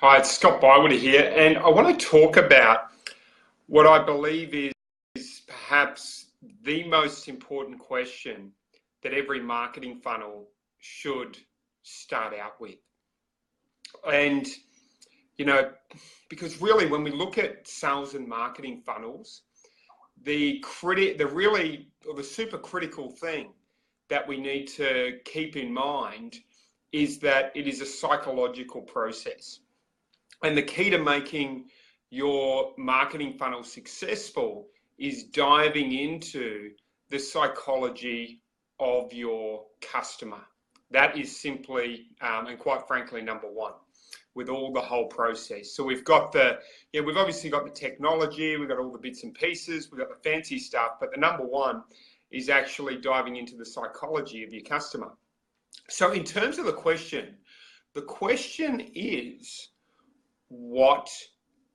Hi, it's Scott Bywater here, and I want to talk about what I believe is perhaps the most important question that every marketing funnel should start out with. And, you know, because really when we look at sales and marketing funnels, the super critical thing that we need to keep in mind is that it is a psychological process. And the key to making your marketing funnel successful is diving into the psychology of your customer. That is simply, and quite frankly, number one with all the whole process. So we've obviously got the technology, we've got all the bits and pieces, we've got the fancy stuff, but the number one is actually diving into the psychology of your customer. So in terms of the question is, what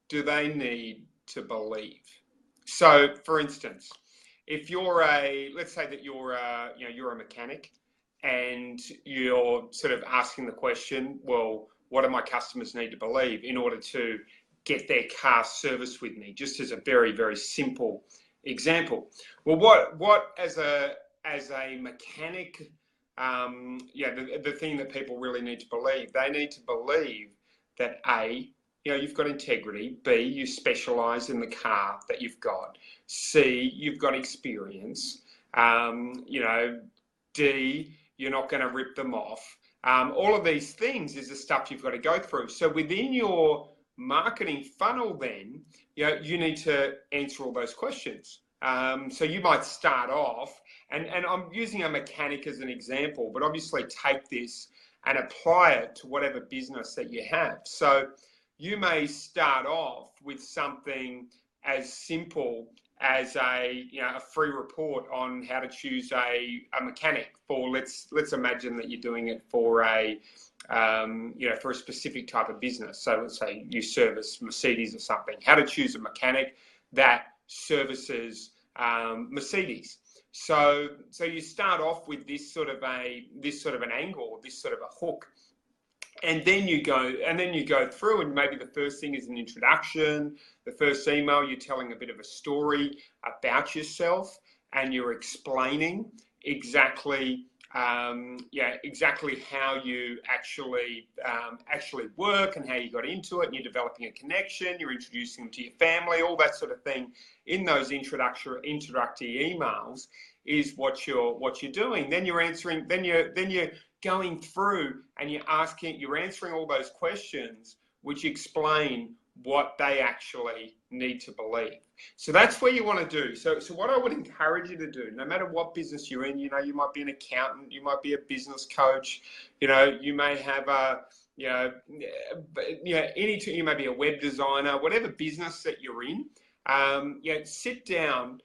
do they need to believe? So, for instance, if let's say that you're a mechanic, and you're sort of asking the question, well, what do my customers need to believe in order to get their car serviced with me? Just as a very, very simple example. Well, what as a mechanic, the thing that people really need to believe, they need to believe that you've got integrity. B, you specialize in the car that you've got. C, you've got experience. D, you're not going to rip them off. All of these things is the stuff you've got to go through. So within your marketing funnel, then, you need to answer all those questions. So you might start off, and I'm using a mechanic as an example, but obviously take this and apply it to whatever business that you have. So you may start off with something as simple as a free report on how to choose a mechanic for, let's imagine that you're doing it for for a specific type of business. So let's say you service Mercedes or something. How to choose a mechanic that services Mercedes. So you start off with this sort of an angle, this sort of a hook. And then you go through, and maybe the first thing is an introduction. The first email, you're telling a bit of a story about yourself, and you're explaining exactly how you actually work and how you got into it, and you're developing a connection. You're introducing them to your family, all that sort of thing. In those introductory emails is what you're doing. Then you're answering. Then you're going through and you're answering all those questions which explain what they actually need to believe. So that's where you want to do. So what I would encourage you to do, no matter what business you're in, you might be an accountant, you might be a business coach, you may have you may be a web designer, whatever business that you're in, sit down,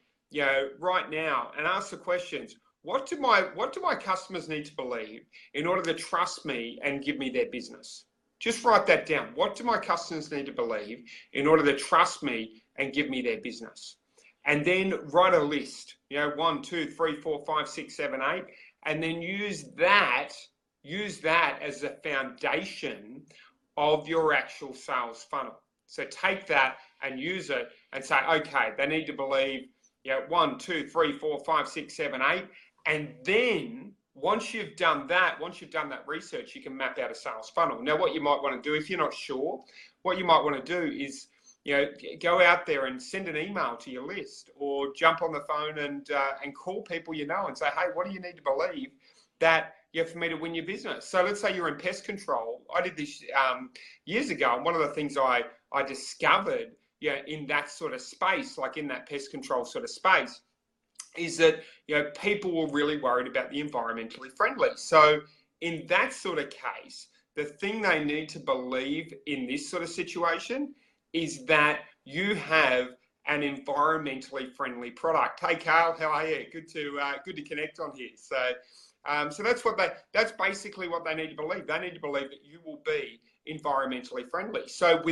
right now and ask the questions. What do my customers need to believe in order to trust me and give me their business? Just write that down. What do my customers need to believe in order to trust me and give me their business? And then write a list, 1, 2, 3, 4, 5, 6, 7, 8, and then use that as the foundation of your actual sales funnel. So take that and use it and say, okay, they need to believe 1, 2, 3, 4, 5, 6, 7, 8. And then once you've done that research, you can map out a sales funnel. Now, what you might want to do, if you're not sure, what you might want to do is, go out there and send an email to your list, or jump on the phone and call people and say, hey, what do you need to believe that for me to win your business? So let's say you're in pest control. I did this years ago, and one of the things I discovered in that sort of space, like in that pest control sort of space, is that people were really worried about the environmentally friendly. So in that sort of case, the thing they need to believe in this sort of situation is that you have an environmentally friendly product. Hey Carl, how are you? Good to connect on here. So that's basically what they need to believe. They need to believe that you will be environmentally friendly. So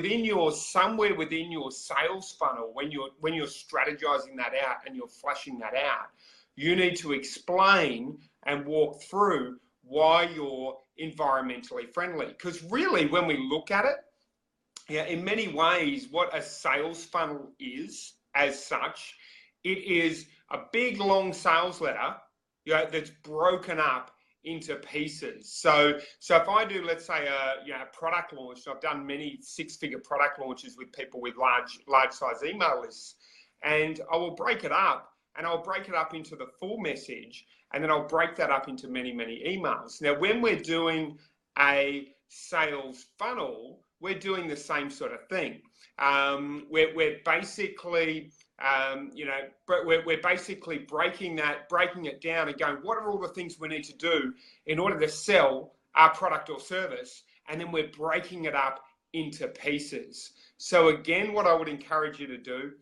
somewhere within your sales funnel, when you're strategizing that out and you're flashing that out, you need to explain and walk through why you're environmentally friendly. Because really, when we look at it, yeah, in many ways, what a sales funnel is, as such, it is a big long sales letter, that's broken up into pieces. So if I do, let's say, a product launch, I've done many six-figure product launches with people with large size email lists, and I will break it up, and I'll break it up into the full message, and then I'll break that up into many emails. Now, when we're doing a sales funnel, we're doing the same sort of thing. We're basically we're basically breaking it down and going, what are all the things we need to do in order to sell our product or service? And then we're breaking it up into pieces. So again, what I would encourage you to do,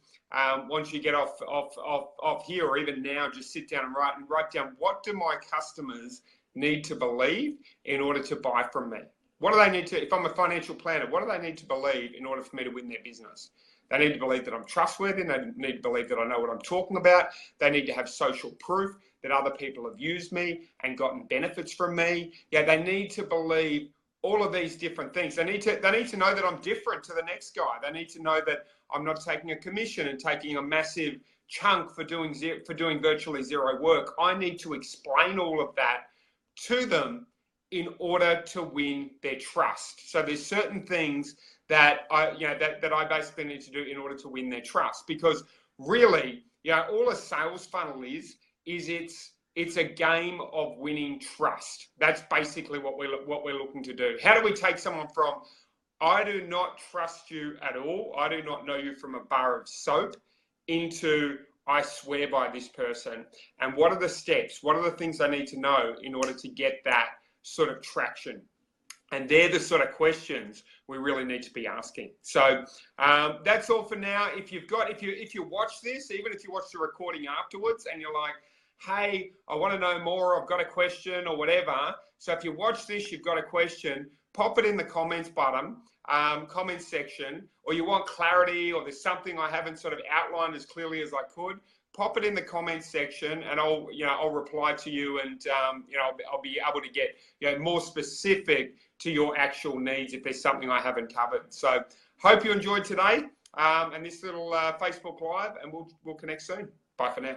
once you get off here, or even now, just sit down and write down, what do my customers need to believe in order to buy from me? What do they need to, if I'm a financial planner, what do they need to believe in order for me to win their business? They need to believe that I'm trustworthy. They need to believe that I know what I'm talking about. They need to have social proof that other people have used me and gotten benefits from me. Yeah, they need to believe all of these different things. They need to know that I'm different to the next guy. They need to know that I'm not taking a commission and taking a massive chunk for doing virtually zero work. I need to explain all of that to them in order to win their trust. So there's certain things that I basically need to do in order to win their trust, because really, all a sales funnel is it's a game of winning trust. That's basically what we're looking to do. How do we take someone from, I do not trust you at all, I do not know you from a bar of soap, into, I swear by this person? And what are the steps? What are the things I need to know in order to get that sort of traction? And they're the sort of questions we really need to be asking. So that's all for now. If you watch this, even if you watch the recording afterwards and you're like, hey, I want to know more, I've got a question or whatever. So if you watch this, you've got a question, pop it in the comments button, comment section, or you want clarity, or there's something I haven't sort of outlined as clearly as I could, pop it in the comments section, and I'll reply to you, and I'll be able to get more specific to your actual needs if there's something I haven't covered. So hope you enjoyed today and this little Facebook Live, and we'll connect soon. Bye for now.